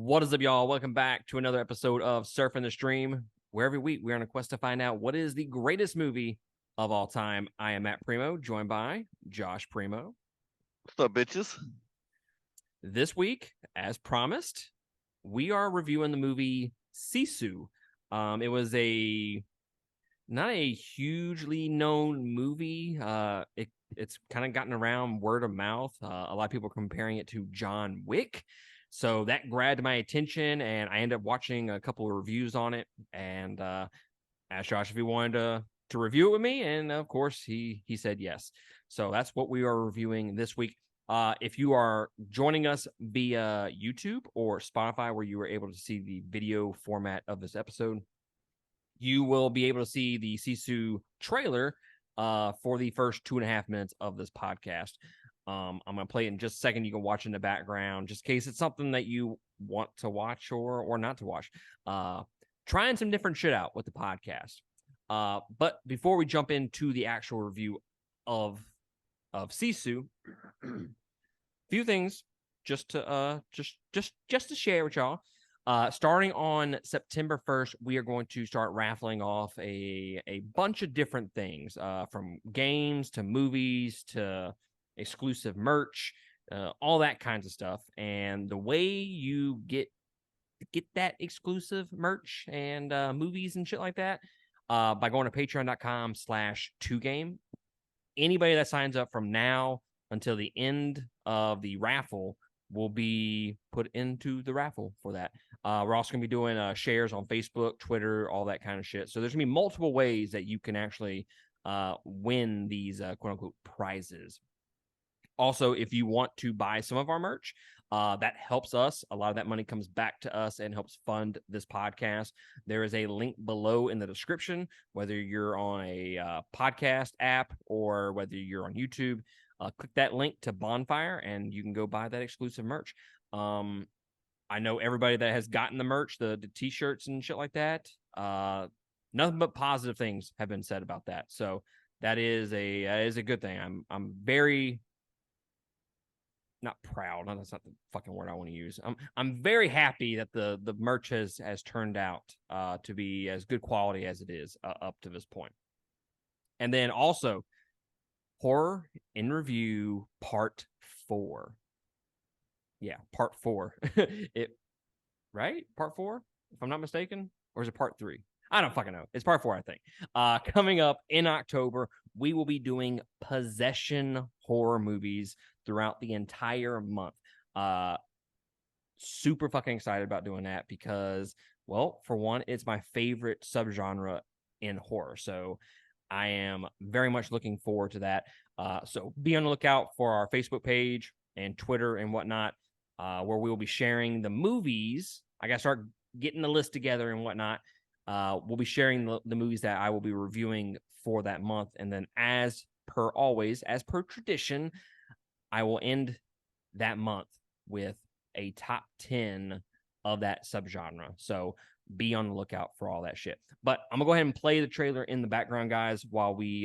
What is up, y'all? Welcome back to another episode of Surfing the Stream, where every week we're on a quest to find out what is the greatest movie of all time. I am Matt Primo, joined by Josh Primo. What's up, bitches? This week, as promised, we are reviewing the movie Sisu. It was not a hugely known movie. It's kind of gotten around word of mouth. A lot of people are comparing it to John Wick. So that grabbed my attention, and I ended up watching a couple of reviews on it, and asked Josh if he wanted to review it with me, and of course he said yes. So that's what we are reviewing this week. If you are joining us via YouTube or Spotify, where you were able to see the video format of this episode, you will be able to see the Sisu trailer for the first 2.5 minutes of this podcast. I'm going to play it in just a second. You can watch in the background, just in case it's something that you want to watch or not to watch. Trying some different shit out with the podcast. But before we jump into the actual review of Sisu, few things just to share with y'all. Starting on September 1st, we are going to start raffling off a bunch of different things, from games to movies to exclusive merch, all that kinds of stuff. And the way you get that exclusive merch and movies and shit like that, by going to patreon.com/2game. Anybody that signs up from now until the end of the raffle will be put into the raffle for that. We're also going to be doing shares on Facebook, Twitter, all that kind of shit. So there's going to be multiple ways that you can actually win these quote-unquote prizes. Also, if you want to buy some of our merch, that helps us. A lot of that money comes back to us and helps fund this podcast. There is a link below in the description, whether you're on a podcast app or whether you're on YouTube. Click that link to Bonfire, and you can go buy that exclusive merch. I know everybody that has gotten the merch, the T-shirts and shit like that. Nothing but positive things have been said about that. So that is a good thing. I'm very not proud. No, that's not the fucking word I want to use. I'm very happy that the merch has turned out to be as good quality as it is up to this point. And then also, Horror in Review Part 4. Yeah, Part 4. Right? Part 4, if I'm not mistaken? Or is it Part 3? I don't fucking know. It's Part 4, I think. Coming up in October, we will be doing possession horror movies throughout the entire month. Super fucking excited about doing that because, well, for one, it's my favorite subgenre in horror. So I am very much looking forward to that. So be on the lookout for our Facebook page and Twitter and whatnot, where we will be sharing the movies. I got to start getting the list together and whatnot. We'll be sharing the movies that I will be reviewing for that month. And then as per always, as per tradition, I will end that month with a top 10 of that subgenre. So be on the lookout for all that shit. But I'm going to go ahead and play the trailer in the background, guys, while we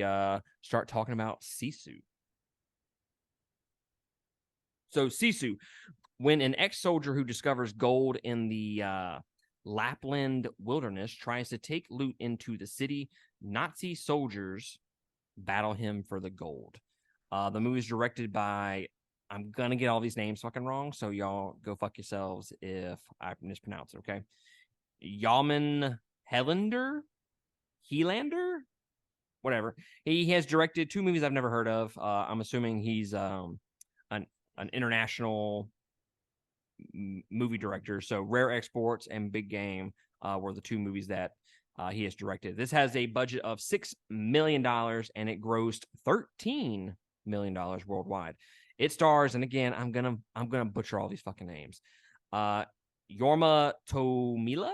start talking about Sisu. So Sisu, when an ex-soldier who discovers gold in the Lapland wilderness tries to take loot into the city, Nazi soldiers battle him for the gold. The movie is directed by, I'm going to get all these names fucking wrong, so y'all go fuck yourselves if I mispronounce it, okay? Yaman Helander, whatever. He has directed 2 movies I've never heard of. I'm assuming he's an international movie director. So Rare Exports and Big Game were the 2 movies that he has directed. This has a budget of $6 million and it grossed $13 million worldwide. It stars, and again, I'm gonna butcher all these fucking names. Yorma Tomila,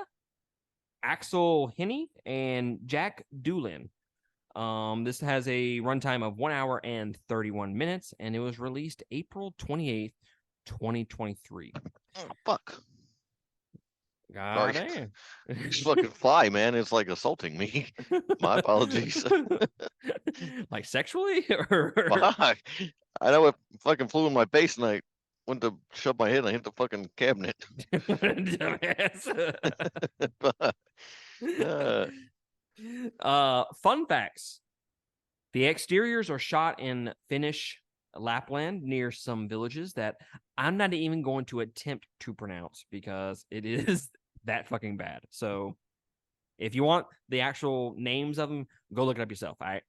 Axel Henney, and Jack Doolin. This has a runtime of 1 hour and 31 minutes, and it was released April 28th, 2023. Oh, fuck. God damn. Just fucking fly, man. It's like assaulting me. My apologies. Like sexually? Or... Fuck. I know it fucking flew in my face and I went to shove my head and I hit the fucking cabinet. Dumbass. But, uh, Fun facts. The exteriors are shot in Finnish Lapland near some villages that I'm not even going to attempt to pronounce because it is that fucking bad. So if you want the actual names of them, go look it up yourself. All right.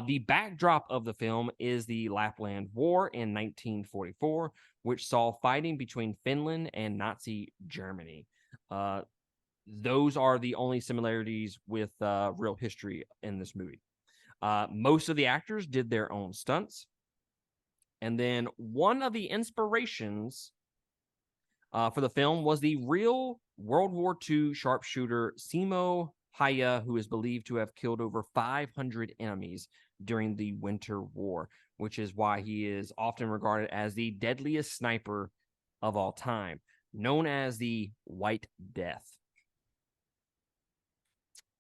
The backdrop of the film is the Lapland War in 1944, which saw fighting between Finland and Nazi Germany. Those are the only similarities with real history in this movie. Most of the actors did their own stunts. And then one of the inspirations for the film was the real World War II sharpshooter Simo Haya, who is believed to have killed over 500 enemies during the Winter War, which is why he is often regarded as the deadliest sniper of all time, known as the White Death.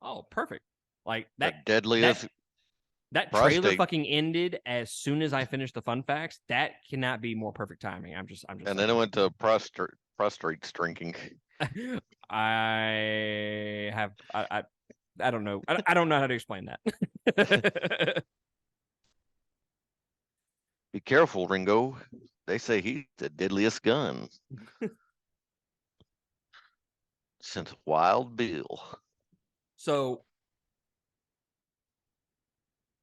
Oh, perfect. Like the that deadliest that trailer prostate. fucking ended as soon as I finished the fun facts. That cannot be more perfect timing. I'm just And then it saying. went to prostrate drinking. I don't know. I don't know how to explain that. Be careful, Ringo. They say he's the deadliest gun since Wild Bill. So,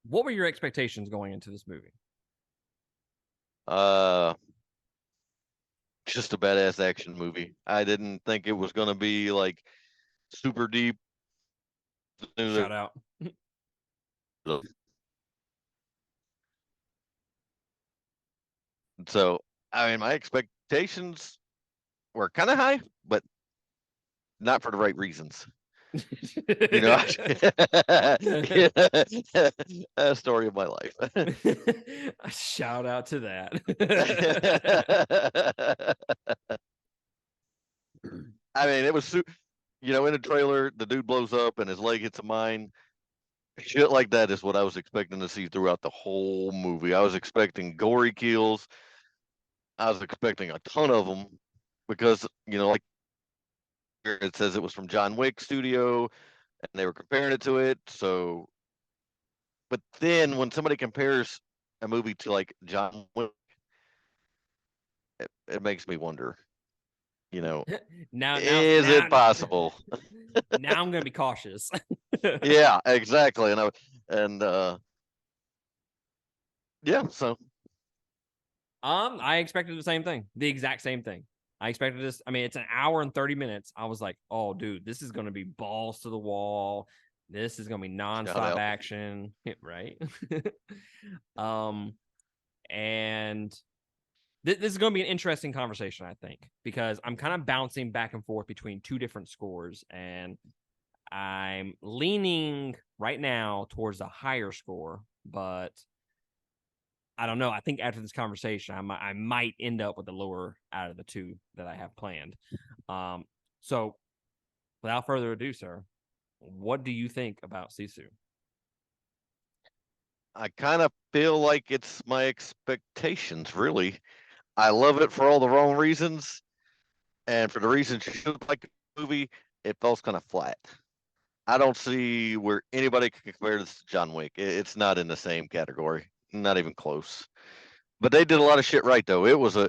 what were your expectations going into this movie? Uh, just a badass action movie. I didn't think it was gonna be like super deep. Shout out. So, I mean, my expectations were kind of high, but not for the right reasons. You know, a story of my life. Shout out to that. I mean, it was, you know, in the trailer, the dude blows up and his leg hits a mine. Shit like that is what I was expecting to see throughout the whole movie. I was expecting gory kills. I was expecting a ton of them because, you know, like it says it was from John Wick Studio and they were comparing it to it. So, but then when somebody compares a movie to like John Wick, it makes me wonder, you know, now, now, is now, it possible? now I'm gonna be cautious. Yeah, exactly. And yeah, so I expected the same thing, the exact same thing. I expected this. I mean, it's an hour and 30 minutes. I was like, oh, dude, this is going to be balls to the wall. This is going to be shout nonstop out. action, right? um, and this is going to be an interesting conversation, I think, because I'm kind of bouncing back and forth between two different scores, and I'm leaning right now towards a higher score, but I don't know. I think after this conversation, I might end up with the lower out of the two that I have planned. So without further ado, sir, what do you think about Sisu? I kind of feel like it's my expectations, really. I love it for all the wrong reasons, and for the reasons you should like the movie, it falls kind of flat. I don't see where anybody can compare this to John Wick. It's not in the same category, not even close. But they did a lot of shit right, though. It was a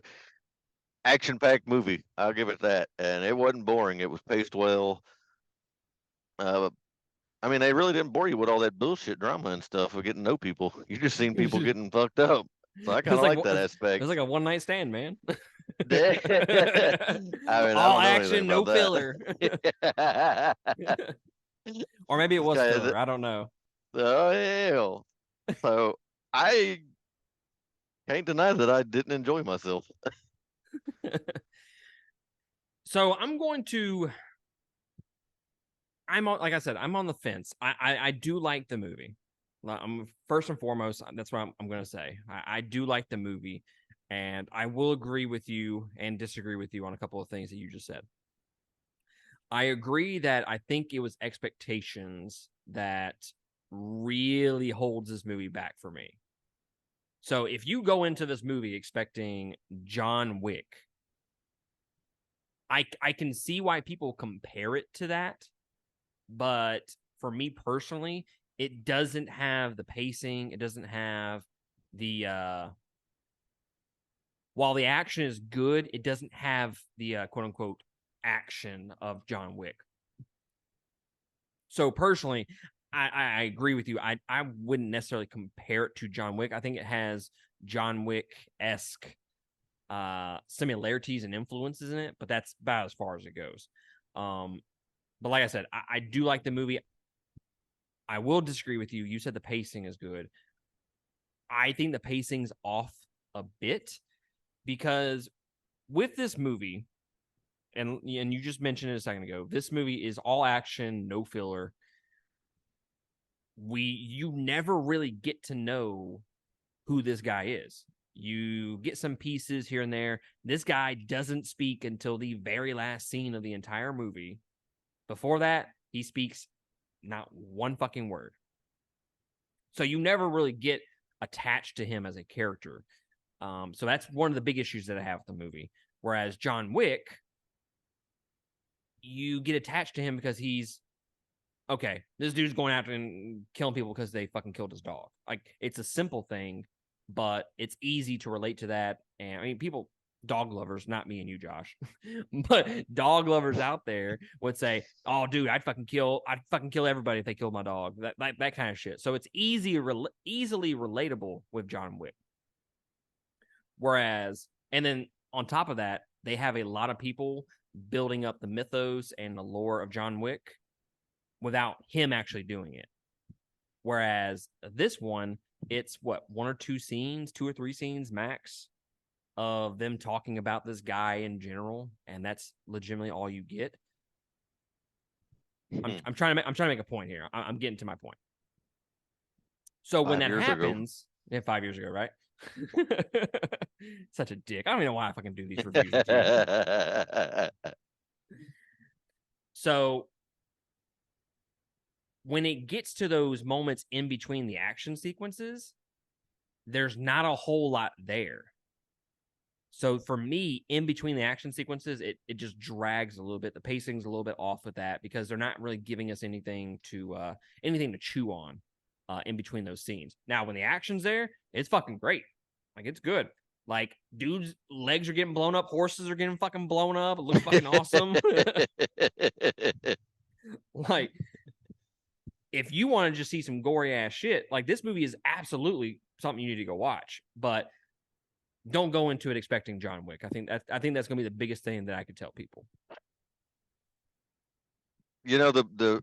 action-packed movie. I'll give it that, and it wasn't boring. It was paced well. Uh, I mean, they really didn't bore you with all that bullshit drama and stuff of getting to know people. You just seen people it getting fucked up. So I kind was of like like that it was aspect. like a one night stand, man. I mean, I All don't know anything action, no about filler. that. Or maybe it This was guy, filler. I don't know. oh hell. So I can't deny that I didn't enjoy myself. So I'm on, like I said, I'm on the fence. I do like the movie. I'm first and foremost, that's what I'm going to say. I do like the movie, and I will agree with you and disagree with you on a couple of things that you just said. I agree that I think it was expectations that really holds this movie back for me. So if you go into this movie expecting John Wick, I can see why people compare it to that, but for me personally, it doesn't have the pacing. It doesn't have the while the action is good, it doesn't have the quote unquote action of John Wick. So personally, I agree with you. I wouldn't necessarily compare it to John Wick. I think it has John Wick esque similarities and influences in it, but that's about as far as it goes. But like I said, I do like the movie. I will disagree with you. You said the pacing is good. I think the pacing's off a bit because with this movie, and you just mentioned it a second ago, this movie is all action, no filler. You never really get to know who this guy is. You get some pieces here and there. This guy doesn't speak until the very last scene of the entire movie. Before that, he speaks not one fucking word. So you never really get attached to him as a character. So that's one of the big issues that I have with the movie. Whereas John Wick, you get attached to him because he's okay. This dude's going after and killing people because they fucking killed his dog. Like it's a simple thing, but it's easy to relate to that. And I mean, people, dog lovers, not me and you, Josh, but dog lovers out there would say, "Oh, dude, I'd fucking kill everybody if they killed my dog." That kind of shit. So it's easily relatable with John Wick. Whereas, and then on top of that, they have a lot of people building up the mythos and the lore of John Wick without him actually doing it. Whereas this one, it's what, one or two or three scenes max of them talking about this guy in general, and that's legitimately all you get. I'm trying to make a point here. I'm getting to my point. So when that happens, 5 years ago, right? Such a dick. I don't even know why I fucking do these reviews with you. So when it gets to those moments in between the action sequences, there's not a whole lot there. So for me, in between the action sequences, it just drags a little bit. The pacing's a little bit off with that because they're not really giving us anything to chew on in between those scenes. Now, when the action's there, it's fucking great. Like it's good. Like dudes' legs are getting blown up, horses are getting fucking blown up. It looks fucking awesome. Like if you want to just see some gory ass shit, like this movie is absolutely something you need to go watch. But don't go into it expecting John Wick. I think that's going to be the biggest thing that I could tell people. You know, the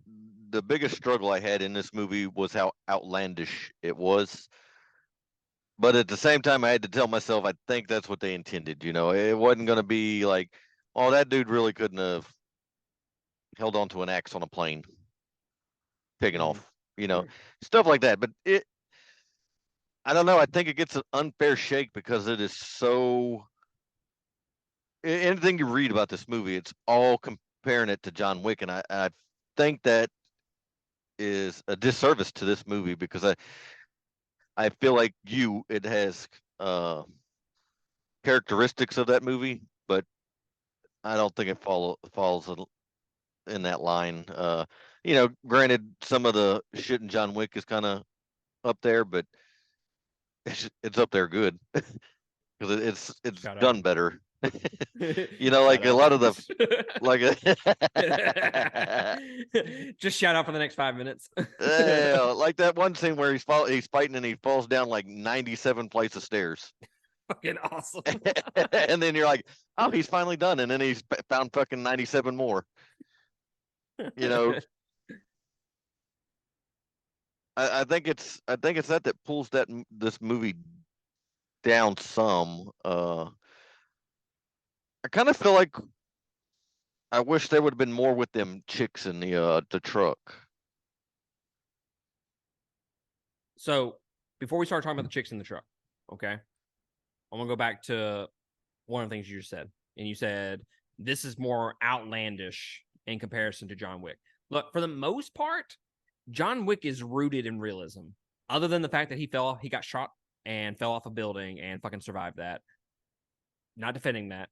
biggest struggle I had in this movie was how outlandish it was. But at the same time, I had to tell myself, I think that's what they intended. You know, it wasn't going to be like, oh, that dude really couldn't have held onto an axe on a plane, taking off, you know, stuff like that. But I don't know. I think it gets an unfair shake because it is so. Anything you read about this movie, it's all comparing it to John Wick, and I think that is a disservice to this movie because I feel like it has characteristics of that movie, but I don't think it falls in that line. You know, granted, some of the shit in John Wick is kind of up there, but it's up there good because it's done better. You know, like a lot of the like just shout out for the next 5 minutes. Like that one scene where he's fighting and he falls down like 97 flights of stairs. Fucking awesome. And then you're like, oh, he's finally done, and then he's found fucking 97 more. You know, I think it's that pulls this movie down some. I kind of feel like I wish there would have been more with them chicks in the truck. So before we start talking about the chicks in the truck, okay, I'm gonna go back to one of the things you just said, and you said this is more outlandish in comparison to John Wick. Look, for the most part, John Wick is rooted in realism. Other than the fact that he got shot and fell off a building and fucking survived that. Not defending that.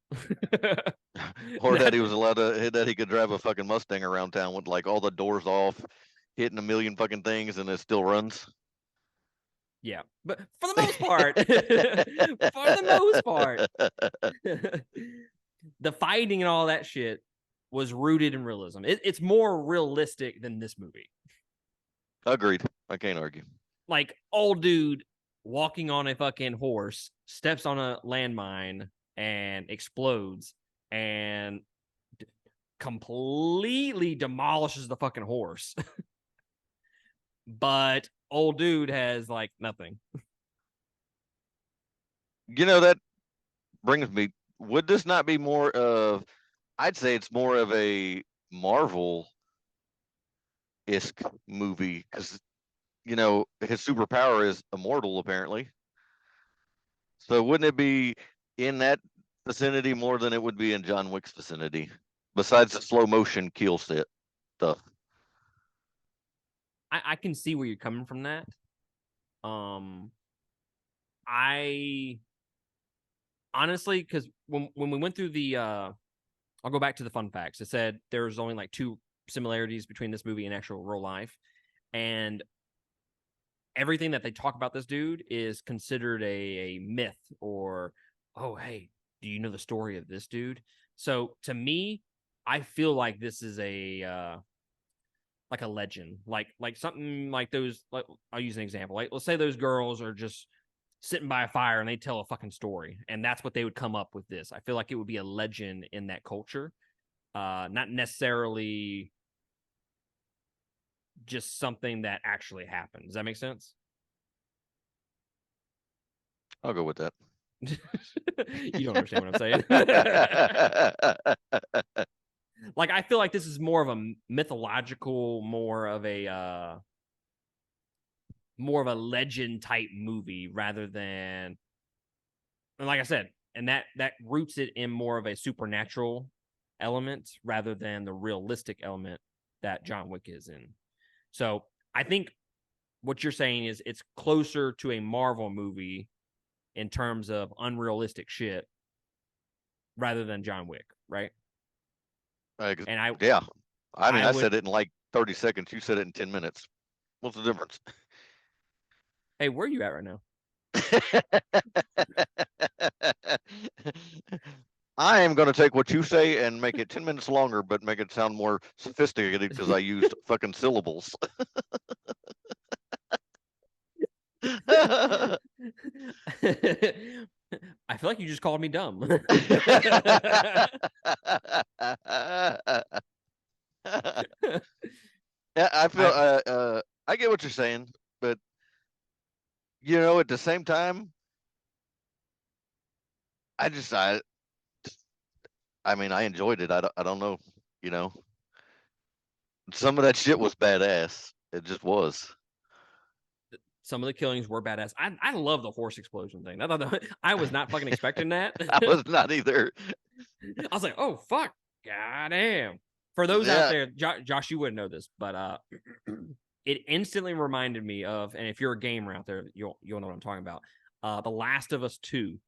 Or that he was allowed to, that he could drive a fucking Mustang around town with like all the doors off, hitting a million fucking things, and it still runs. Yeah, but for the most part, for the most part, the fighting and all that shit was rooted in realism. It's more realistic than this movie. Agreed. I can't argue. Like, old dude walking on a fucking horse, steps on a landmine and explodes and completely demolishes the fucking horse. But old dude has like nothing. You know, that brings me, would this not be more of, I'd say it's more of a Marvel-esque movie, because, you know, his superpower is immortal, apparently. So wouldn't it be in that vicinity more than it would be in John Wick's vicinity, besides the slow motion kill set stuff? I can see where you're coming from that. I honestly, because when we went through the I'll go back to the fun facts. It said there's only like 2 similarities between this movie and actual real life, and everything that they talk about this dude is considered a myth, or, oh, hey, do you know the story of this dude? So to me, I feel like this is a like a legend, like something like those. Like, I'll use an example. Like, let's say those girls are just sitting by a fire and they tell a fucking story, and that's what they would come up with this. I feel like it would be a legend in that culture, not necessarily just something that actually happened. Does that make sense? I'll go with that. You don't understand what I'm saying. Like, I feel like this is more of a mythological, more of a legend type movie, rather than, and like I said, and that roots it in more of a supernatural element rather than the realistic element that John Wick is in. So I think what you're saying is it's closer to a Marvel movie in terms of unrealistic shit rather than John Wick, right? And Yeah. I mean, I I would, said it in like 30 seconds. You said it in 10 minutes. What's the difference? hey, where are you at right now? I am going to take what you say and make it 10 minutes longer, but make it sound more sophisticated because I used fucking syllables. I feel like you just called me dumb. Yeah, I feel I I get what you're saying, but you know, at the same time, I just I mean, I enjoyed it. I don't know, you know. Some of that shit was badass. It just was. Some of the killings were badass. I love the horse explosion thing. I was not fucking expecting that. I was not either. I was like, oh fuck, goddamn. For those out Yeah. there, Josh, you wouldn't know this, but it instantly reminded me of, and if you're a gamer out there, you'll know what I'm talking about. The Last of Us 2.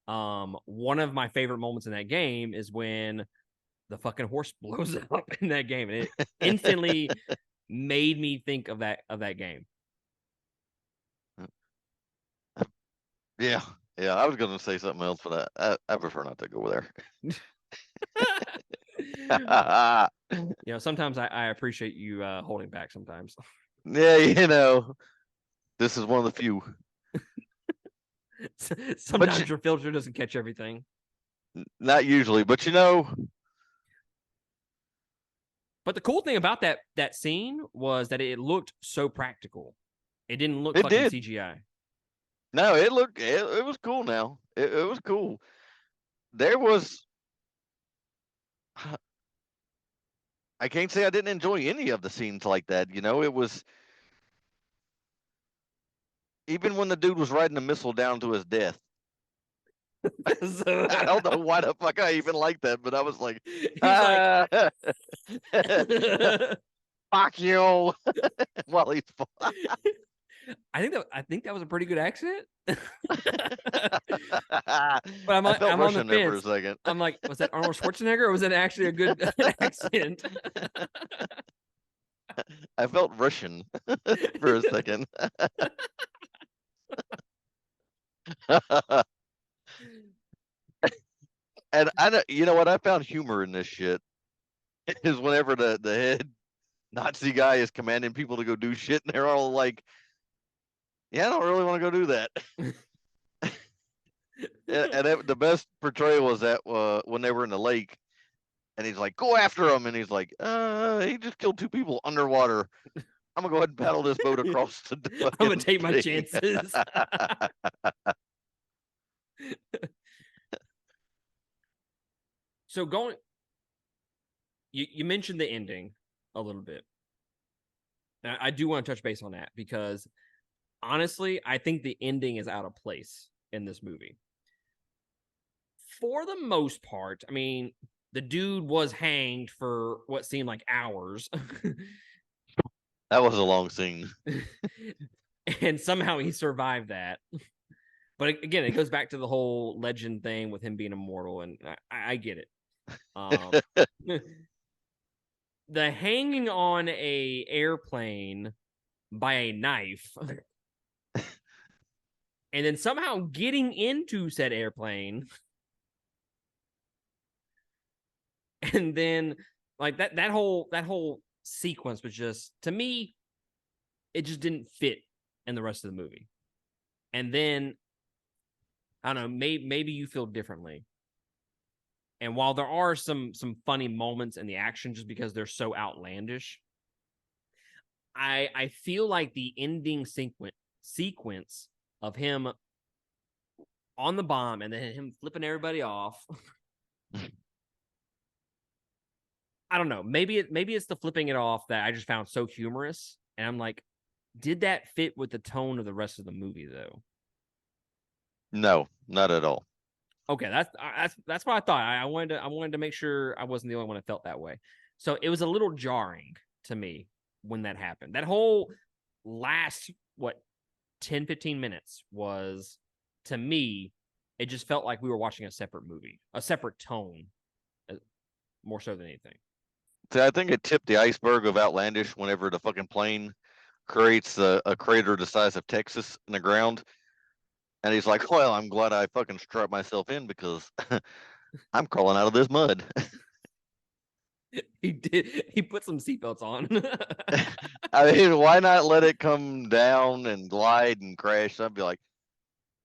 One of my favorite moments in that game is when the fucking horse blows up in that game, and it instantly made me think of that game. Yeah. Yeah. I was going to say something else, but I prefer not to go there. You know, sometimes I appreciate you holding back sometimes. Yeah, you know, this is one of the few. Sometimes your filter doesn't catch everything. Not usually, but you know. But the cool thing about that scene was that it looked so practical. It didn't look It fucking did. CGI. No, it was cool now. It was cool. There was, I can't say I didn't enjoy any of the scenes like that. You know, it was, even when the dude was riding a missile down to his death. I don't know why the fuck I even like that, but I was like, He's like, fuck you, while he's. I think that was a pretty good accent. But I felt I'm on the Russian there for a fence. second. I'm like, was that Arnold Schwarzenegger or was it actually a good accent? I felt Russian for a second. And I know, you know what? I found humor in this shit is whenever the head Nazi guy is commanding people to go do shit, and they're all like, "Yeah, I don't really want to go do that." The best portrayal was that when they were in the lake, and he's like, "Go after him," and he's like, "He just killed two people underwater. I'm gonna go ahead and paddle this boat across the I'm gonna fucking take my thing." chances. So going, you mentioned the ending a little bit. And I do want to touch base on that because honestly, I think the ending is out of place in this movie. For the most part, I mean, the dude was hanged for what seemed like hours. That was a long scene. And somehow he survived that. But again, it goes back to the whole legend thing with him being immortal, and I get it. Um, the hanging on a airplane by a knife, and then somehow getting into said airplane, and then like that whole sequence was just, to me, it just didn't fit in the rest of the movie. And then I don't know, maybe you feel differently. And while there are some funny moments in the action just because they're so outlandish, I feel like the ending sequence of him on the bomb and then him flipping everybody off. I don't know. Maybe it's the flipping it off that I just found so humorous, and I'm like, did that fit with the tone of the rest of the movie though? No, not at all. Okay, that's what I thought. I wanted to make sure I wasn't the only one that felt that way. So it was a little jarring to me when that happened. That whole last what 10 15 minutes was, to me, it just felt like we were watching a separate movie, a separate tone, more so than anything. See, I think it tipped the iceberg of outlandish whenever the fucking plane creates a crater the size of Texas in the ground. And he's like, "Well, I'm glad I fucking strapped myself in because I'm crawling out of this mud." He put some seatbelts on. I mean, why not let it come down and glide and crash? I'd be like,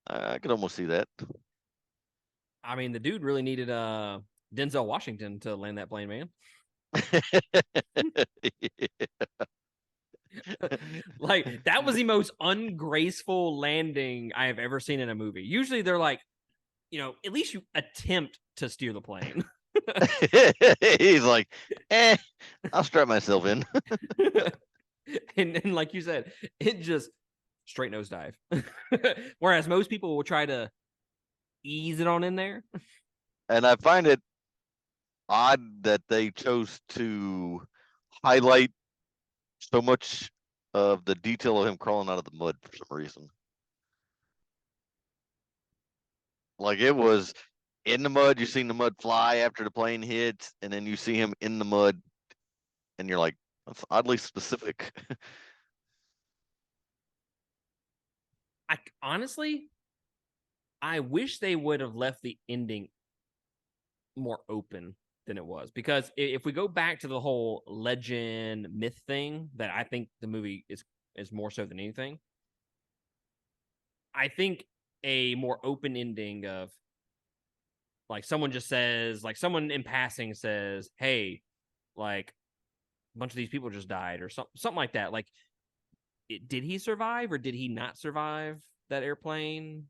I could almost see that. I mean, the dude really needed Denzel Washington to land that plane, man. Like, that was the most ungraceful landing I have ever seen in a movie. Usually they're like, at least you attempt to steer the plane. He's like, I'll strap myself in. And like you said, it just straight nosedive. Whereas most people will try to ease it on in there. And I find it odd that they chose to highlight so much of the detail of him crawling out of the mud for some reason. Like it was in the mud, you seen the mud fly after the plane hits, and then you see him in the mud, and you're like, that's oddly specific. I honestly, I wish they would have left the ending more open than it was, because if we go back to the whole legend myth thing that I think the movie is more so than anything, I think a more open ending of like someone just says, like someone in passing says, hey, like a bunch of these people just died or something like that. Like, did he survive or did he not survive that airplane?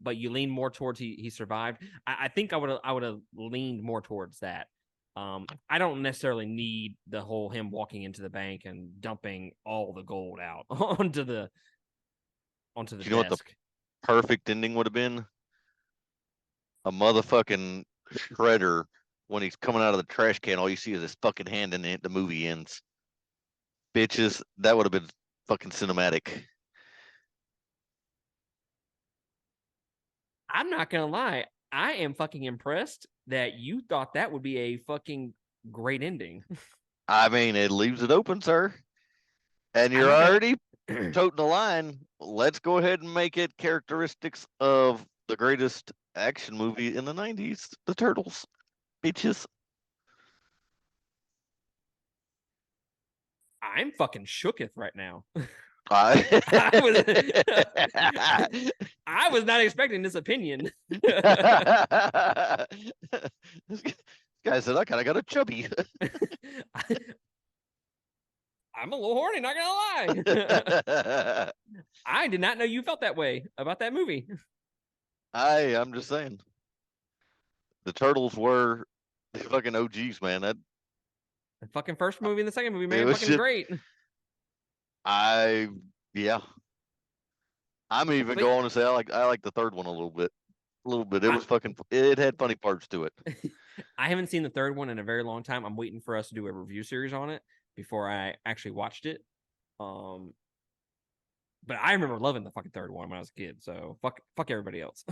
But you lean more towards he survived. I think I would have leaned more towards that. I don't necessarily need the whole him walking into the bank and dumping all the gold out onto the You know what the desk. perfect ending would have been? A motherfucking shredder when he's coming out of the trash can. All you see is his fucking hand, and the movie ends. Bitches, that would have been fucking cinematic. I'm not gonna lie. I am fucking impressed that you thought that would be a fucking great ending. I mean, it leaves it open, sir. And I'm you're not already gonna. toting the line. Let's go ahead and make it characteristics of the greatest action movie in the 90s, The Turtles. Bitches. I'm fucking shooketh right now. I... I was I was not expecting this opinion. This guy said, I kind of got a chubby. I'm a little horny, not gonna lie. I did not know you felt that way about that movie. I'm just saying. The Turtles were the fucking OGs, man. The fucking first movie and the second movie, It man, was fucking just, great. I, yeah. I'm even But going to say I like the third one a little bit. A little bit. It I, was fucking. It had funny parts to it. I haven't seen the third one in a very long time. I'm waiting for us to do a review series on it before I actually watched it. Um, but I remember loving the fucking third one when I was a kid. So fuck everybody else.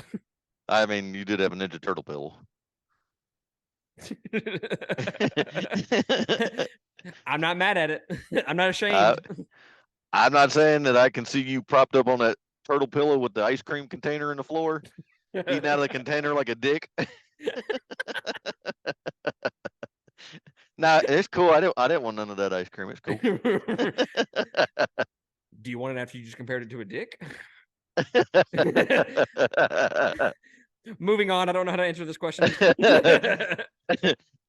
I mean, you did have a Ninja Turtle pill. I'm not mad at it. I'm not uh, ashamed. I'm not saying that I can see you propped up on that turtle pillow with the ice cream container in the floor, eating out of the container like a dick. Nah, it's cool. I didn't want none of that ice cream. It's cool. Do you want it after you just compared it to a dick? Moving on. I don't know how to answer this question.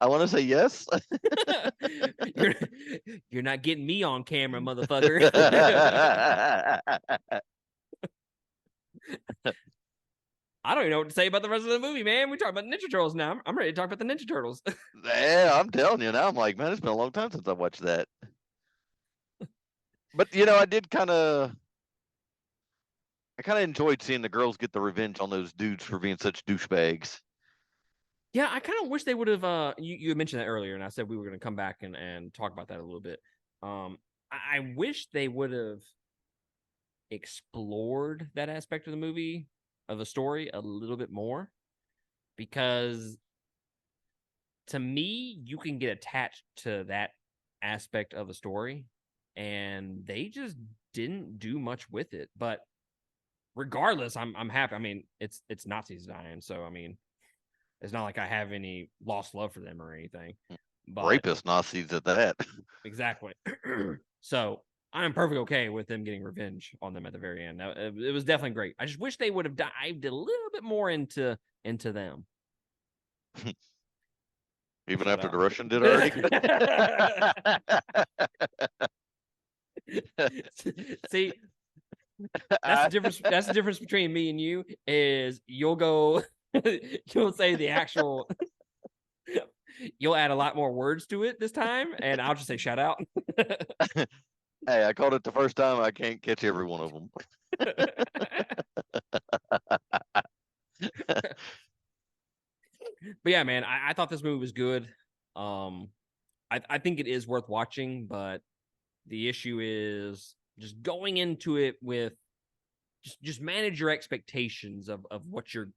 I want to say yes. you're, you're not getting me on camera, motherfucker. I don't even know what to say about the rest of the movie, man. We talk about Ninja Turtles now. I'm ready to talk about the Ninja Turtles. Yeah, I'm telling you now. I'm like, man, it's been a long time since I watched that. But I kind of enjoyed seeing the girls get the revenge on those dudes for being such douchebags. Yeah, I kind of wish they would have. You mentioned that earlier, and I said we were going to come back and talk about that a little bit. I wish they would have explored that aspect of the movie, of the story, a little bit more, because to me, you can get attached to that aspect of the story, and they just didn't do much with it. But regardless, I'm happy. I mean, it's Nazis dying, so I mean, it's not like I have any lost love for them or anything. But Rapist Nazis at that. exactly. So I'm perfectly okay with them getting revenge on them at the very end. It was definitely great. I just wish they would have dived a little bit more into them. Even Shout after out. the Russian did already. See, that's the difference. That's the difference between me and you. Is you'll go, you'll say the actual, you'll add a lot more words to it this time, and I'll just say shout out. Hey, I called it the first time. I can't catch every one of them. But yeah, man, I thought this movie was good. Um, I think it is worth watching, but the issue is just going into it with just manage your expectations of what you're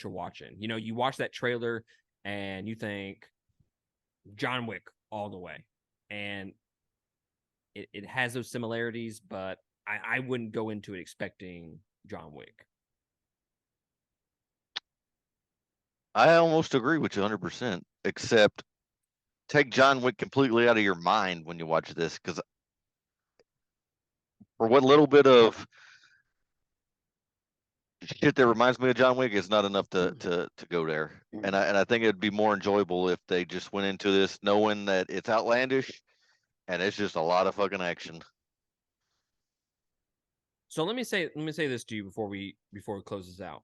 watching. You know, you watch that trailer and you think John Wick all the way, and it has those similarities, but I wouldn't go into it expecting John Wick. I almost agree with you 100%, except take John Wick completely out of your mind when you watch this, because for what little bit of shit that reminds me of John Wick is not enough to go there. And I think it'd be more enjoyable if they just went into this knowing that it's outlandish and it's just a lot of fucking action. So let me say this to you before we close this out.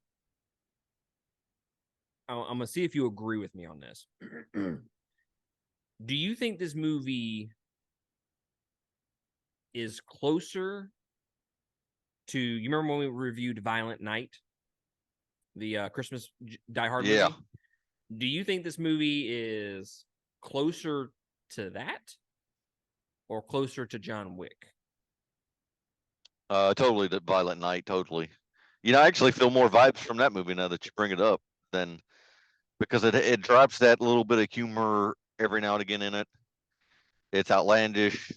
I'm gonna see if you agree with me on this. Do you think this movie is closer to, you remember when we reviewed Violent Night, the Christmas Die Hard Yeah. movie? Do you think this movie is closer to that or closer to John Wick? Totally the Violent Night, totally. I actually feel more vibes from that movie now that you bring it up than because it drops that little bit of humor every now and again in it. It's outlandish.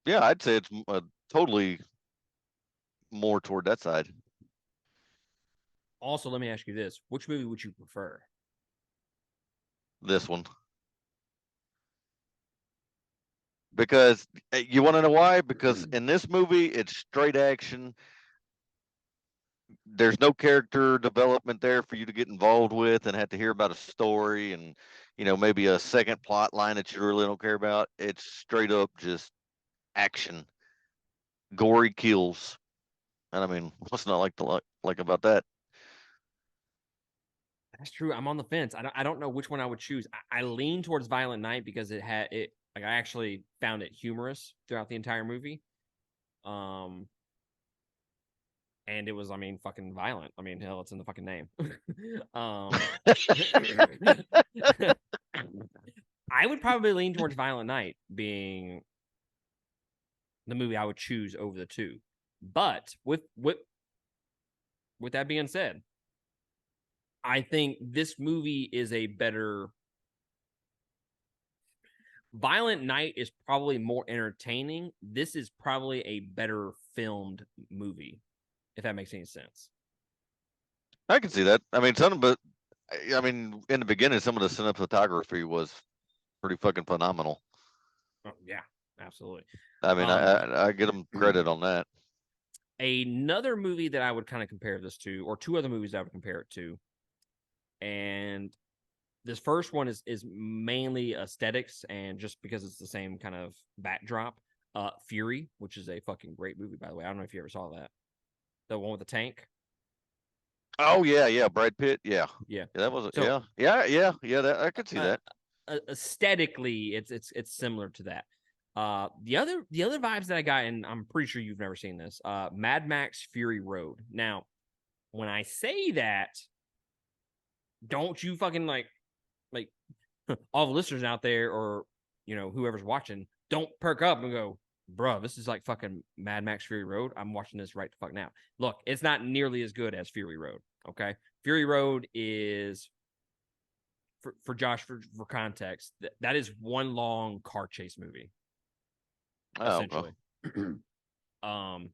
Yeah, I'd say it's totally more toward that side. Also, let me ask you this: which movie would you prefer? This one. Because you want to know why? Because in this movie, it's straight action. There's no character development there for you to get involved with and have to hear about a story and maybe a second plot line that you really don't care about. It's straight up just action, gory kills, and I mean, what's not like about that? That's true. I'm on the fence. I don't know which one I would choose. I lean towards Violent Night because it had it. Like I actually found it humorous throughout the entire movie. Um, and it was, I mean, fucking violent. I mean, hell, it's in the fucking name. um, I would probably lean towards Violent Night being the movie I would choose over the two. But with that being said, I think this movie is a better. Violent Night is probably more entertaining. This is probably a better filmed movie, if that makes any sense. I can see that. I mean, but I mean, in the beginning, some of the cinematography was pretty fucking phenomenal. Oh, yeah, absolutely. I mean, I get them credit on that. Another movie that I would kind of compare this to, or two other movies I would compare it to, and this first one is mainly aesthetics and just because it's the same kind of backdrop. Fury, which is a fucking great movie, by the way. I don't know if you ever saw that. The one with the tank. Oh yeah, Brad Pitt, yeah, Yeah. that was So yeah. That I could see that. Aesthetically, it's similar to that. The other vibes that I got, and I'm pretty sure you've never seen this. Mad Max Fury Road. Now, when I say that, don't you fucking like all the listeners out there or whoever's watching, don't perk up and go, bro, this is like fucking Mad Max Fury Road. I'm watching this right the fuck now. Look, it's not nearly as good as Fury Road. Okay. Fury Road is for Josh, for context, that is one long car chase movie, Oh, essentially. um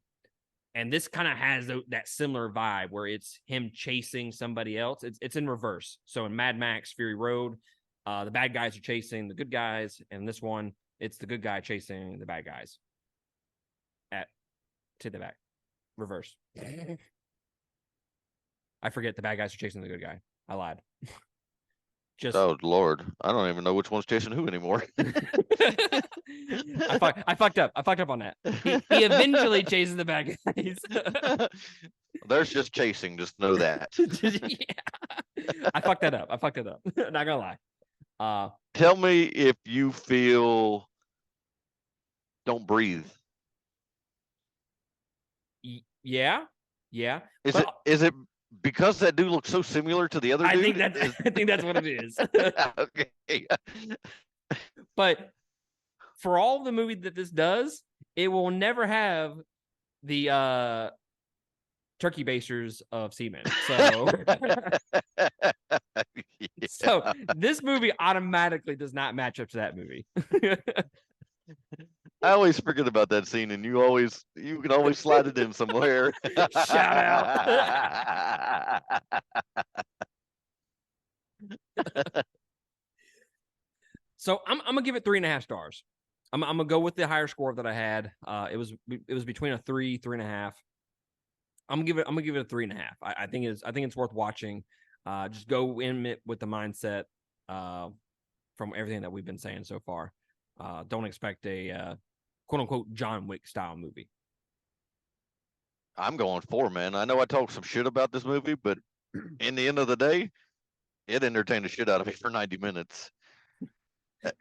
and this kind of has that similar vibe where it's him chasing somebody else. It's in reverse. So in Mad Max Fury Road, the bad guys are chasing the good guys, and this one, it's the good guy chasing the bad guys. At to the back, reverse. I forget the bad guys are chasing the good guy. I lied. Just oh Lord, I don't even know which one's chasing who anymore. I fucked up. I fucked up on that. He eventually chases the bad guys. There's just chasing. Just know that. Yeah. I fucked that up. Not gonna lie. Tell me if you feel Don't Breathe. Yeah, yeah. Is But it because that dude looks so similar to the other I think dude? that's I think that's what it is. Okay. But for all the movie that this does, it will never have the turkey basters of semen. So so Yeah. this movie automatically does not match up to that movie. I always forget about that scene, and you can always slide it in somewhere. Shout out. So I'm gonna give it 3.5 stars. I'm gonna go with the higher score that I had. It was between a 3.5. I'm gonna give it a 3.5. I think it's worth watching. Just go in it with the mindset from everything that we've been saying so far. Don't expect a quote unquote John Wick style movie. I'm going 4, man. I know I talked some shit about this movie, but in the end of the day, it entertained the shit out of me for 90 minutes.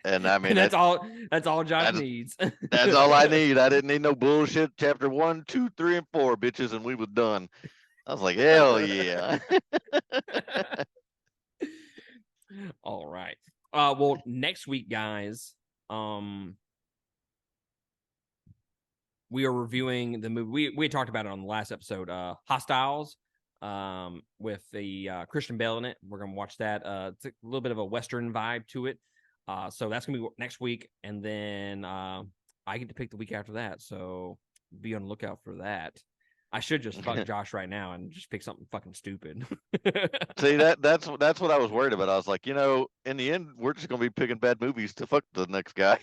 And I mean, And that's all Josh that's, needs. that's all I need. I didn't need no bullshit. Chapter 1, 2, 3, and 4, bitches, and we was done. I was like, hell yeah. All right. Well, next week, guys, we are reviewing the movie. We talked about it on the last episode, Hostiles, with the Christian Bale in it. We're gonna watch that. It's a little bit of a Western vibe to it. So that's gonna be next week, and then I get to pick the week after that. So be on the lookout for that. I should just fuck Josh right now and just pick something fucking stupid. See, that's what I was worried about. I was like, in the end, we're just gonna be picking bad movies to fuck the next guy.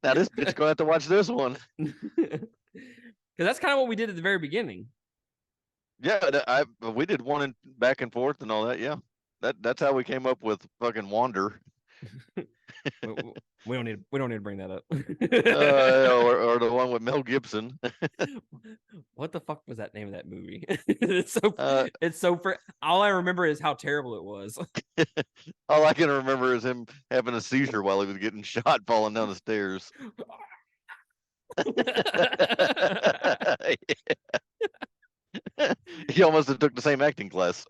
Now this bitch gonna have to watch this one. Because that's kind of what we did at the very beginning. Yeah, we did one back and forth and all that. Yeah, that's how we came up with fucking Wander. We don't need to bring that up. or the one with Mel Gibson. What the fuck was that name of that movie? It's so all I remember is how terrible it was. All I can remember is him having a seizure while he was getting shot falling down the stairs. He almost took the same acting class.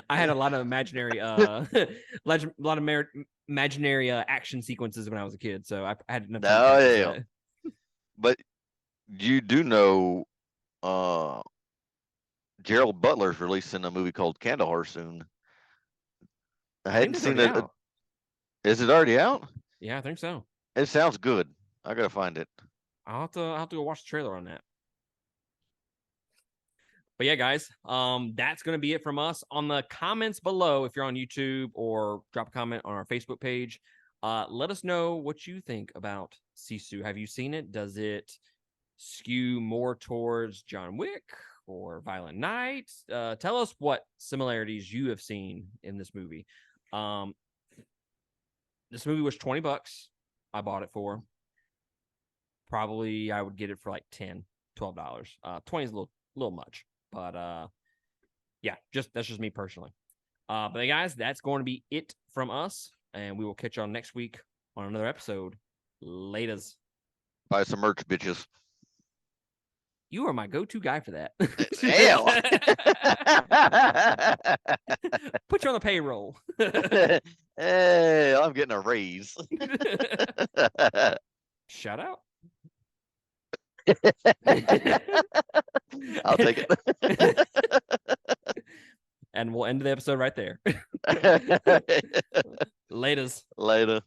I had a lot of imaginary imaginary action sequences when I was a kid, so I had enough time to practice that. But you do know Gerald Butler's releasing a movie called Kandahar soon. I hadn't seen it. Out. Is it already out? Yeah, I think so. It sounds good. I gotta find it. I'll have to go watch the trailer on that. But yeah, guys, that's going to be it from us. On the comments below, if you're on YouTube, or drop a comment on our Facebook page, let us know what you think about Sisu. Have you seen it? Does it skew more towards John Wick or Violent Night? Tell us what similarities you have seen in this movie. This movie was $20. I bought it for. Probably I would get it for like $10, $12. 20 is a little much. But yeah, that's just me personally. But guys, that's going to be it from us, and we will catch y'all next week on another episode. Laters. Buy some merch, bitches. You are my go-to guy for that. Hell. Put you on the payroll. Hey, I'm getting a raise. Shout out. I'll take it. And we'll end the episode right there. Laters. Later.